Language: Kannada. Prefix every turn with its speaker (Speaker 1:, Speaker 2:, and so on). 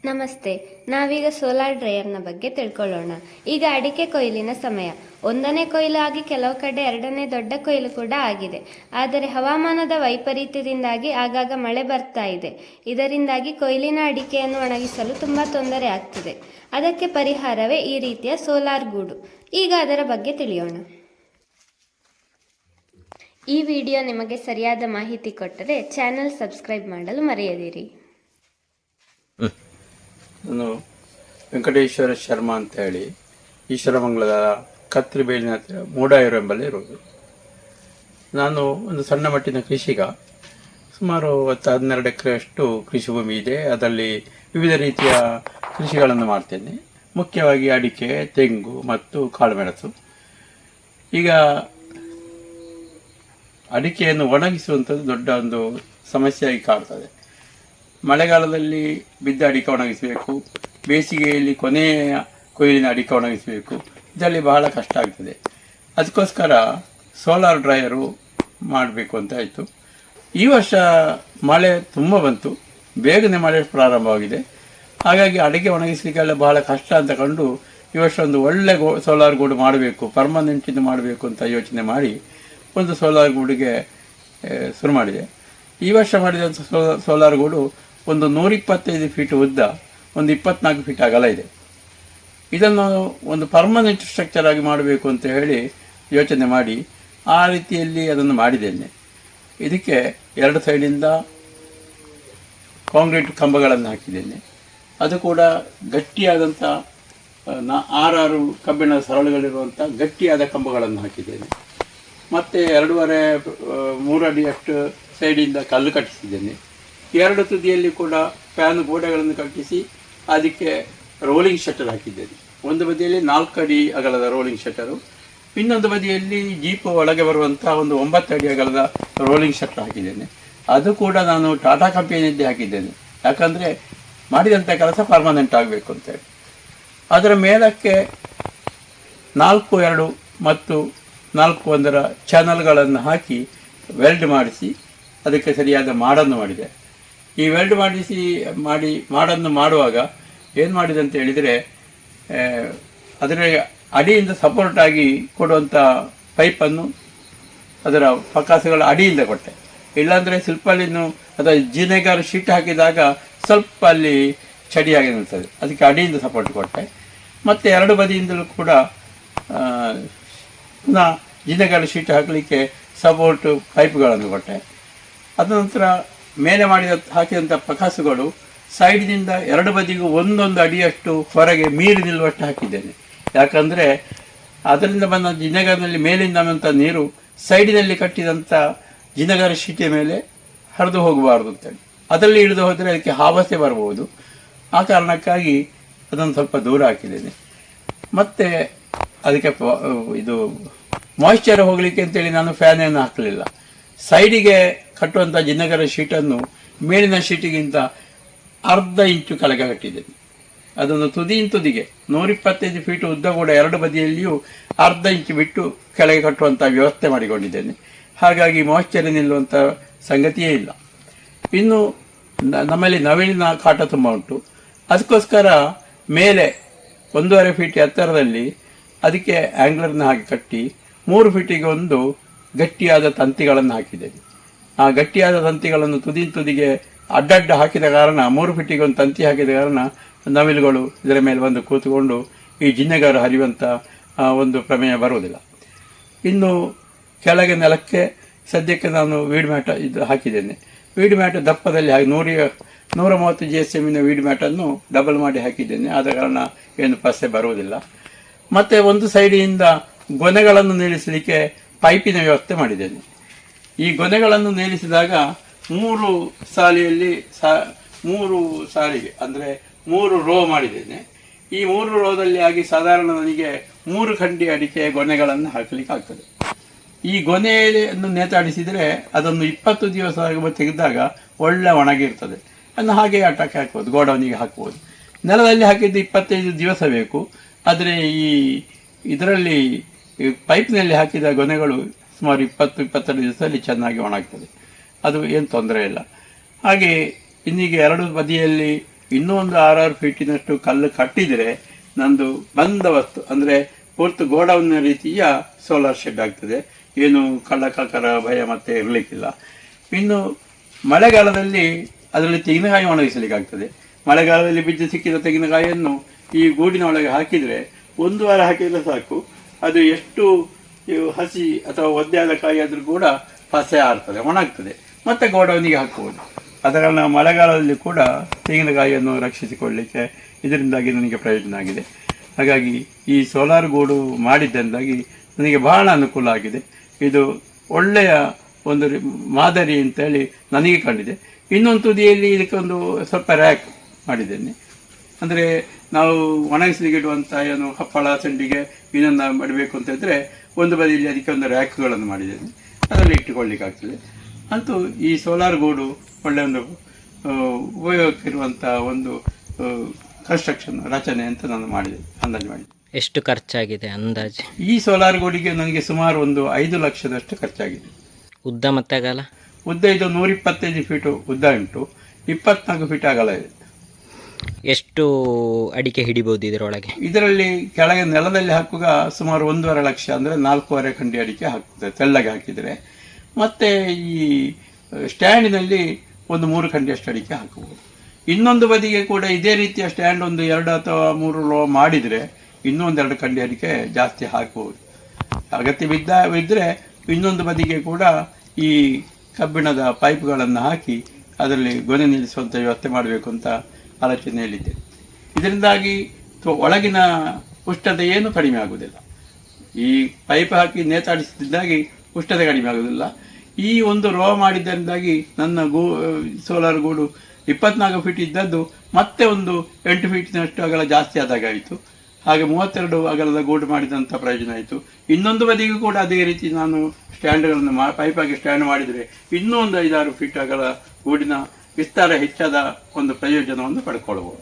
Speaker 1: ನಮಸ್ತೆ. ನಾವೀಗ ಸೋಲಾರ್ ಡ್ರೈಯರ್ನ ಬಗ್ಗೆ ತಿಳ್ಕೊಳ್ಳೋಣ. ಈಗ ಅಡಿಕೆ ಕೊಯ್ಲಿನ ಸಮಯ. ಒಂದನೇ ಕೊಯ್ಲು ಆಗಿ ಕೆಲವು ಕಡೆ ಎರಡನೇ ದೊಡ್ಡ ಕೊಯ್ಲು ಕೂಡ ಆಗಿದೆ. ಆದರೆ ಹವಾಮಾನದ ವೈಪರೀತ್ಯದಿಂದಾಗಿ ಆಗಾಗ ಮಳೆ ಬರ್ತಾ ಇದೆ. ಇದರಿಂದಾಗಿ ಕೊಯ್ಲಿನ ಅಡಿಕೆಯನ್ನು ಒಣಗಿಸಲು ತುಂಬ ತೊಂದರೆ ಆಗ್ತಿದೆ. ಅದಕ್ಕೆ ಪರಿಹಾರವೇ ಈ ರೀತಿಯ ಸೋಲಾರ್ ಗೂಡು. ಈಗ ಅದರ ಬಗ್ಗೆ ತಿಳಿಯೋಣ. ಈ ವಿಡಿಯೋ ನಿಮಗೆ ಸರಿಯಾದ ಮಾಹಿತಿ ಕೊಟ್ಟರೆ ಚಾನೆಲ್ ಸಬ್ಸ್ಕ್ರೈಬ್ ಮಾಡಲು ಮರೆಯದಿರಿ.
Speaker 2: ನಾನು ವೆಂಕಟೇಶ್ವರ ಶರ್ಮಾ ಅಂತ ಹೇಳಿ ಈಶ್ವರಮಂಗಲದ ಕತ್ರಿಬೇಲಿನ ಹತ್ತಿರ ಮೂಡಾಯೂರು ಎಂಬಲ್ಲಿ ಇರೋದು. ನಾನು ಒಂದು ಸಣ್ಣ ಮಟ್ಟಿನ ಕೃಷಿಕ. ಸುಮಾರು 10-12 ಎಕರೆಯಷ್ಟು ಕೃಷಿ ಭೂಮಿ ಇದೆ. ಅದರಲ್ಲಿ ವಿವಿಧ ರೀತಿಯ ಕೃಷಿಗಳನ್ನು ಮಾಡ್ತೇನೆ. ಮುಖ್ಯವಾಗಿ ಅಡಿಕೆ, ತೆಂಗು ಮತ್ತು ಕಾಳುಮೆಣಸು. ಈಗ ಅಡಿಕೆಯನ್ನು ಒಣಗಿಸುವಂಥದ್ದು ದೊಡ್ಡ ಒಂದು ಸಮಸ್ಯೆಯಾಗಿ ಕಾಡ್ತದೆ. ಮಳೆಗಾಲದಲ್ಲಿ ಬಿದ್ದ ಅಡಿಕೆ ಒಣಗಿಸಬೇಕು, ಬೇಸಿಗೆಯಲ್ಲಿ ಕೊನೆಯ ಕೊಯ್ಲಿನ ಅಡಿಕೆ ಒಣಗಿಸಬೇಕು. ಇದರಲ್ಲಿ ಬಹಳ ಕಷ್ಟ ಆಗ್ತದೆ. ಅದಕ್ಕೋಸ್ಕರ ಸೋಲಾರ್ ಡ್ರೈಯರು ಮಾಡಬೇಕು ಅಂತ ಆಯಿತು. ಈ ವರ್ಷ ಮಳೆ ತುಂಬ ಬಂತು, ಬೇಗನೆ ಮಳೆ ಪ್ರಾರಂಭವಾಗಿದೆ. ಹಾಗಾಗಿ ಅಡಿಕೆ ಒಣಗಿಸಲಿಕ್ಕೆಲ್ಲ ಬಹಳ ಕಷ್ಟ ಅಂತ ಕಂಡು ಈ ವರ್ಷ ಒಂದು ಒಳ್ಳೆ ಸೋಲಾರ್ ಗೂಡು ಮಾಡಬೇಕು, ಪರ್ಮನೆಂಟಿಂದ ಮಾಡಬೇಕು ಅಂತ ಯೋಚನೆ ಮಾಡಿ ಒಂದು ಸೋಲಾರ್ ಗೂಡಿಗೆ ಶುರು ಮಾಡಿದೆ. ಈ ವರ್ಷ ಮಾಡಿದಂಥ ಸೋಲಾರ್ ಗೂಡು ಒಂದು 125 ಫೀಟ್ ಉದ್ದ, ಒಂದು 24 ಫೀಟ್ ಅಗಲ ಇದೆ. ಇದನ್ನು ಒಂದು ಪರ್ಮನೆಂಟ್ ಸ್ಟ್ರಕ್ಚರ್ ಆಗಿ ಮಾಡಬೇಕು ಅಂತ ಹೇಳಿ ಯೋಚನೆ ಮಾಡಿ ಆ ರೀತಿಯಲ್ಲಿ ಅದನ್ನು ಮಾಡಿದ್ದೇನೆ. ಇದಕ್ಕೆ 2 ಸೈಡಿಂದ ಕಾಂಕ್ರೀಟ್ ಕಂಬಗಳನ್ನು ಹಾಕಿದ್ದೇನೆ. ಅದು ಕೂಡ ಗಟ್ಟಿಯಾದಂಥ 6 ಕಬ್ಬಿಣದ ಸರಳುಗಳಿರುವಂಥ ಗಟ್ಟಿಯಾದ ಕಂಬಗಳನ್ನು ಹಾಕಿದ್ದೇನೆ. ಮತ್ತು 2.5-3 ಅಡಿಯಷ್ಟು ಸೈಡಿಂದ ಕಲ್ಲು ಕಟ್ಟಿಸಿದ್ದೇನೆ. 2 ತುದಿಯಲ್ಲಿ ಕೂಡ ಫ್ಯಾನ್ ಗೋಡೆಗಳನ್ನು ಕಟ್ಟಿಸಿ ಅದಕ್ಕೆ ರೋಲಿಂಗ್ ಶಟರ್ ಹಾಕಿದ್ದೇನೆ. ಒಂದು ಬದಿಯಲ್ಲಿ 4 ಅಡಿ ಅಗಲದ ರೋಲಿಂಗ್ ಶಟರು, ಇನ್ನೊಂದು ಬದಿಯಲ್ಲಿ ಜೀಪ್ ಒಳಗೆ ಬರುವಂಥ ಒಂದು 9 ಅಡಿ ಅಗಲದ ರೋಲಿಂಗ್ ಶಟರ್ ಹಾಕಿದ್ದೇನೆ. ಅದು ಕೂಡ ನಾನು ಟಾಟಾ ಕಂಪನಿಯದ್ದೇ ಹಾಕಿದ್ದೇನೆ, ಯಾಕಂದರೆ ಮಾಡಿದಂಥ ಕೆಲಸ ಪರ್ಮನೆಂಟ್ ಆಗಬೇಕು ಅಂತೇಳಿ. ಅದರ ಮೇಲಕ್ಕೆ 4-2 ಮತ್ತು 4-1 ಚಾನಲ್ಗಳನ್ನು ಹಾಕಿ ವೆಲ್ಡ್ ಮಾಡಿಸಿ ಅದಕ್ಕೆ ಸರಿಯಾದ ಮಾಡನ್ನು ಮಾಡಿದೆ. ಈ ವೆಲ್ಡ್ ಮಾಡನ್ನು ಮಾಡುವಾಗ ಏನು ಮಾಡಿದೆ ಅಂತ ಹೇಳಿದರೆ, ಅದರ ಅಡಿಯಿಂದ ಸಪೋರ್ಟ್ ಆಗಿ ಕೊಡುವಂಥ ಪೈಪನ್ನು ಅದರ ಪಕಾಸುಗಳ ಅಡಿಯಿಂದ ಕೊಟ್ಟೆ. ಇಲ್ಲಾಂದರೆ ಸಿಲ್ಪಲ್ಲಿನೂ ಅಥವಾ ಜಿನೆಗಾರ ಶೀಟ್ ಹಾಕಿದಾಗ ಸ್ವಲ್ಪ ಅಲ್ಲಿ ಚಡಿಯಾಗಿ ನಿಲ್ತದೆ, ಅದಕ್ಕೆ ಅಡಿಯಿಂದ ಸಪೋರ್ಟ್ ಕೊಟ್ಟೆ. ಮತ್ತು 2 ಬದಿಯಿಂದಲೂ ಕೂಡ ಪುನಃ ಜಿನೆಗಾರ ಶೀಟ್ ಹಾಕಲಿಕ್ಕೆ ಸಪೋರ್ಟ್ ಪೈಪ್ಗಳನ್ನು ಕೊಟ್ಟೆ. ಅದ ನಂತರ ಮೇಲೆ ಹಾಕಿದಂಥ ಪಕಾಸುಗಳು ಸೈಡ್ನಿಂದ 2 ಬದಿಗೂ 1 ಅಡಿಯಷ್ಟು ಹೊರಗೆ ಮೀರಿ ನಿಲ್ಲುವಷ್ಟು ಹಾಕಿದ್ದೇನೆ. ಯಾಕಂದರೆ ಅದರಿಂದ ಬಂದ ಜಿನಗರದಲ್ಲಿ ಮೇಲಿಂದ ಬಂದಂಥ ನೀರು ಸೈಡಿನಲ್ಲಿ ಕಟ್ಟಿದಂಥ ಜಿನಗರ ಶೀಟಿಯ ಮೇಲೆ ಹರಿದು ಹೋಗಬಾರ್ದು ಅಂತೇಳಿ. ಅದರಲ್ಲಿ ಇಳಿದು ಹೋದರೆ ಅದಕ್ಕೆ ಆವಸ್ಥೆ ಬರಬಹುದು. ಆ ಕಾರಣಕ್ಕಾಗಿ ಅದನ್ನು ಸ್ವಲ್ಪ ದೂರ ಹಾಕಿದ್ದೇನೆ. ಮತ್ತು ಅದಕ್ಕೆ ಇದು ಮಾಯಿಶ್ಚರ್ ಹೋಗಲಿಕ್ಕೆ ಅಂತೇಳಿ ನಾನು ಫ್ಯಾನನ್ನು ಹಾಕಲಿಲ್ಲ. ಸೈಡಿಗೆ ಕಟ್ಟುವಂಥ ಜಿನಗರ ಶೀಟನ್ನು ಮೇಲಿನ ಶೀಟಿಗಿಂತ 1/2 ಇಂಚು ಕೆಳಗೆ ಕಟ್ಟಿದ್ದೇನೆ. ಅದನ್ನು ತುದಿಗೆ 125 ಫೀಟ್ ಉದ್ದ ಕೂಡ 2 ಬದಿಯಲ್ಲಿಯೂ 1/2 ಇಂಚು ಬಿಟ್ಟು ಕೆಳಗೆ ಕಟ್ಟುವಂಥ ವ್ಯವಸ್ಥೆ ಮಾಡಿಕೊಂಡಿದ್ದೇನೆ. ಹಾಗಾಗಿ ಮಾಯಿಶ್ಚರ್ ನಿಲ್ಲುವಂಥ ಸಂಗತಿಯೇ ಇಲ್ಲ. ಇನ್ನು ನಮ್ಮಲ್ಲಿ ನವಿಲಿನ ಕಾಟ ತುಂಬ ಉಂಟು. ಅದಕ್ಕೋಸ್ಕರ ಮೇಲೆ 1.5 ಫೀಟ್ ಎತ್ತರದಲ್ಲಿ ಅದಕ್ಕೆ ಆ್ಯಂಗ್ಲರ್ನ ಹಾಕಿ ಕಟ್ಟಿ 3 ಫೀಟಿಗೆ ಒಂದು ಗಟ್ಟಿಯಾದ ತಂತಿಗಳನ್ನು ಹಾಕಿದ್ದೇನೆ. ಆ ಗಟ್ಟಿಯಾದ ತಂತಿಗಳನ್ನು ತುದಿಗೆ ಅಡ್ಡಡ್ಡ ಹಾಕಿದ ಕಾರಣ 3 ಫೀಟಿಗೆ ಒಂದು ತಂತಿ ಹಾಕಿದ ಕಾರಣ ನವಿಲುಗಳು ಇದರ ಮೇಲೆ ಬಂದು ಕೂತ್ಕೊಂಡು ಈ ಜಿನ್ನೆಗಾರು ಹರಿಯುವಂಥ ಒಂದು ಪ್ರಮೇಯ ಬರುವುದಿಲ್ಲ. ಇನ್ನು ಕೆಳಗೆ ನೆಲಕ್ಕೆ ಸದ್ಯಕ್ಕೆ ನಾನು ವೀಡ್ ಮ್ಯಾಟ್ ಹಾಕಿದ್ದೇನೆ. ವೀಡ್ ಮ್ಯಾಟ್ ದಪ್ಪದಲ್ಲಿ ಹಾಕಿ 130 GSM ವೀಡ್ ಮ್ಯಾಟನ್ನು ಡಬಲ್ ಮಾಡಿ ಹಾಕಿದ್ದೇನೆ. ಆದ ಕಾರಣ ಏನು ಪಸೆ ಬರುವುದಿಲ್ಲ. ಮತ್ತು ಒಂದು ಸೈಡಿನಿಂದ ಗೊನೆಗಳನ್ನು ನಿಲ್ಲಿಸಲಿಕ್ಕೆ ಪೈಪಿನ ವ್ಯವಸ್ಥೆ ಮಾಡಿದ್ದೇನೆ. ಈ ಗೊನೆಗಳನ್ನು ನಿಲ್ಲಿಸಿದಾಗ 3 ಸಾಲಿಗೆ ಅಂದರೆ 3 ರೋ ಮಾಡಿದ್ದೇನೆ. ಈ 3 ರೋದಲ್ಲಿ ಆಗಿ ಸಾಧಾರಣ ನನಗೆ 3 ಖಂಡಿ ಅಡಿಕೆ ಗೊನೆಗಳನ್ನು ಹಾಕಲಿಕ್ಕೆ ಆಗ್ತದೆ. ಈ ಗೊನೆಯನ್ನು ನೇತಾಡಿಸಿದರೆ ಅದನ್ನು 20 ದಿವಸ ತೆಗೆದಾಗ ಒಳ್ಳೆ ಒಣಗಿರ್ತದೆ. ಅದನ್ನು ಹಾಗೆ ಆಟಕ್ಕೆ ಹಾಕ್ಬೋದು, ಗೋಡೌನಿಗೆ ಹಾಕ್ಬೋದು. ನೆಲದಲ್ಲಿ ಹಾಕಿದ್ದು 25 ದಿವಸ ಬೇಕು. ಆದರೆ ಇದರಲ್ಲಿ ಪೈಪ್ನಲ್ಲಿ ಹಾಕಿದ ಗೊನೆಗಳು ಸುಮಾರು 20-22 ದಿವಸದಲ್ಲಿ ಚೆನ್ನಾಗಿ ಒಣಗ್ತದೆ. ಅದು ಏನು ತೊಂದರೆ ಇಲ್ಲ. ಹಾಗೆ ಇನ್ನೀಗ 2 ಬದಿಯಲ್ಲಿ ಇನ್ನೂ ಒಂದು 6 ಫೀಟಿನಷ್ಟು ಕಲ್ಲು ಕಟ್ಟಿದರೆ ನಂದು ಬಂದವಸ್ತು ಅಂದರೆ ಪೂರ್ತಿ ಗೋಡೌನ್ ರೀತಿಯ ಸೋಲಾರ್ ಶೆಡ್ ಆಗ್ತದೆ. ಏನು ಕಳ್ಳಕಾಕರ ಭಯ ಮತ್ತೆ ಇರಲಿಕ್ಕಿಲ್ಲ. ಇನ್ನು ಮಳೆಗಾಲದಲ್ಲಿ ಅದರಲ್ಲಿ ತೆಂಗಿನಕಾಯಿ ಒಣಗಿಸಲಿಕ್ಕಾಗ್ತದೆ. ಮಳೆಗಾಲದಲ್ಲಿ ಬಿದ್ದು ಸಿಕ್ಕಿದ ತೆಂಗಿನಕಾಯಿಯನ್ನು ಈ ಗೂಡಿನ ಒಳಗೆ ಹಾಕಿದರೆ 1 ವಾರ ಹಾಕಿದರೆ ಸಾಕು. ಅದು ಎಷ್ಟು ಹಸಿ ಅಥವಾ ಒದ್ದೆಯಾದ ಕಾಯಿ ಆದರೂ ಕೂಡ ಪಸೆ ಆರ್ತದೆ, ಒಣಗ್ತದೆ, ಮತ್ತೆ ಗೋಡೌನಿಗೆ ಹಾಕುವುದು. ಆದ ಕಾರಣ ಮಳೆಗಾಲದಲ್ಲಿ ಕೂಡ ತೆಂಗಿನಕಾಯಿಯನ್ನು ರಕ್ಷಿಸಿಕೊಳ್ಳಲಿಕ್ಕೆ ಇದರಿಂದಾಗಿ ನನಗೆ ಪ್ರಯೋಜನ ಆಗಿದೆ. ಹಾಗಾಗಿ ಈ ಸೋಲಾರ್ ಗೂಡು ಮಾಡಿದ್ದರಿಂದಾಗಿ ನನಗೆ ಬಹಳ ಅನುಕೂಲ ಆಗಿದೆ. ಇದು ಒಳ್ಳೆಯ ಒಂದು ಮಾದರಿ ಅಂತೇಳಿ ನನಗೆ ಕಂಡಿದೆ. ಇನ್ನೊಂದು ತುದಿಯಲ್ಲಿ ಇದಕ್ಕೊಂದು ಸ್ವಲ್ಪ ರ್ಯಾಕ್ ಮಾಡಿದ್ದೇನೆ. ಅಂದರೆ ನಾವು ಒಣಗಿಸಲಿಕ್ಕೆ ಇಡುವಂಥ ಏನು ಹಪ್ಪಳ ಸಂಡಿಗೆ ಇದನ್ನು ಮಾಡಬೇಕು ಅಂತ ಇದ್ದರೆ ಒಂದು ಬದಿಯಲ್ಲಿ ಅದಕ್ಕೆ ಒಂದು ರ್ಯಾಕ್ಗಳನ್ನು ಮಾಡಿದ್ದೇನೆ, ಅದರಲ್ಲಿ ಇಟ್ಟುಕೊಳ್ಳಿಕ್ಕಾಗ್ತದೆ. ಅಂತೂ ಈ ಸೋಲಾರ್ ಗೂಡು ಒಳ್ಳೆಯ ಒಂದು ಉಪಯೋಗಕ್ಕಿರುವಂಥ ಒಂದು ಕನ್ಸ್ಟ್ರಕ್ಷನ್ ರಚನೆ ಅಂತ ನಾನು ಮಾಡಿದೆ, ಅಂದಾಜು ಮಾಡಿದೆ.
Speaker 3: ಎಷ್ಟು ಖರ್ಚಾಗಿದೆ ಅಂದಾಜು?
Speaker 2: ಈ ಸೋಲಾರ್ ಗೂಡಿಗೆ ನನಗೆ ಸುಮಾರು ಒಂದು 5 ಲಕ್ಷದಷ್ಟು ಖರ್ಚಾಗಿದೆ.
Speaker 3: ಉದ್ದ ಮತ್ತೆ ಅಗಲ?
Speaker 2: ಉದ್ದ ಇದು 125 ಫೀಟು ಉದ್ದ ಉಂಟು, 24 ಫೀಟ್ ಅಗಲ ಇದೆ.
Speaker 3: ಎಷ್ಟು ಅಡಿಕೆ ಹಿಡಿಬಹುದು ಇದರೊಳಗೆ?
Speaker 2: ಇದರಲ್ಲಿ ಕೆಳಗೆ ನೆಲದಲ್ಲಿ ಹಾಕುವಾಗ ಸುಮಾರು 1.5 ಲಕ್ಷ ಅಂದರೆ 4.5 ಖಂಡಿ ಅಡಿಕೆ ಹಾಕ್ತದೆ ತೆಳ್ಳಗೆ ಹಾಕಿದರೆ. ಮತ್ತೆ ಈ ಸ್ಟ್ಯಾಂಡಿನಲ್ಲಿ ಒಂದು 3 ಖಂಡಿಯಷ್ಟು ಅಡಿಕೆ ಹಾಕಬಹುದು. ಇನ್ನೊಂದು ಬದಿಗೆ ಕೂಡ ಇದೇ ರೀತಿಯ ಸ್ಟ್ಯಾಂಡ್ ಒಂದು 2 ಅಥವಾ 3 ರೋ ಮಾಡಿದರೆ ಇನ್ನೂ 1-2 ಖಂಡಿ ಅಡಿಕೆ ಜಾಸ್ತಿ ಹಾಕಬಹುದು. ಅಗತ್ಯ ಬಿದ್ದರೆ ಇನ್ನೊಂದು ಬದಿಗೆ ಕೂಡ ಈ ಕಬ್ಬಿಣದ ಪೈಪ್ಗಳನ್ನು ಹಾಕಿ ಅದರಲ್ಲಿ ಗೊನೆ ನಿಲ್ಲಿಸುವಂಥ ವ್ಯವಸ್ಥೆ ಮಾಡಬೇಕು ಅಂತ ಆಲೋಚನೆಯಲ್ಲಿದೆ. ಇದರಿಂದಾಗಿ ಒಳಗಿನ ಉಷ್ಣತೆ ಏನು ಕಡಿಮೆ ಆಗುವುದಿಲ್ಲ. ಈ ಪೈಪ್ ಹಾಕಿ ನೇತಾಡಿಸಿದ್ದಾಗಿ ಉಷ್ಣತೆ ಕಡಿಮೆ ಆಗುವುದಿಲ್ಲ. ಈ ಒಂದು ರೋ ಮಾಡಿದ್ದರಿಂದಾಗಿ ನನ್ನ ಸೋಲಾರ್ ಗೂಡು 24 ಫೀಟ್ ಇದ್ದದ್ದು ಮತ್ತೆ ಒಂದು 8 ಫೀಟಿನಷ್ಟು ಅಗಲ ಜಾಸ್ತಿ ಆದಾಗ ಆಯಿತು. ಹಾಗೆ 32 ಅಗಲದ ಗೂಡು ಮಾಡಿದಂಥ ಪ್ರಯೋಜನ ಆಯಿತು. ಇನ್ನೊಂದು ಬದಿಗೂ ಕೂಡ ಅದೇ ರೀತಿ ನಾನು ಸ್ಟ್ಯಾಂಡ್ಗಳನ್ನು ಪೈಪಾಗಿ ಸ್ಟ್ಯಾಂಡ್ ಮಾಡಿದರೆ ಇನ್ನೂ ಒಂದು 5-6 ಫೀಟ್ ಅಗಲ ಗೂಡಿನ ವಿಸ್ತಾರ ಹೆಚ್ಚಾದ ಒಂದು ಪ್ರಯೋಜನವನ್ನು ಪಡ್ಕೊಳ್ಬೋದು.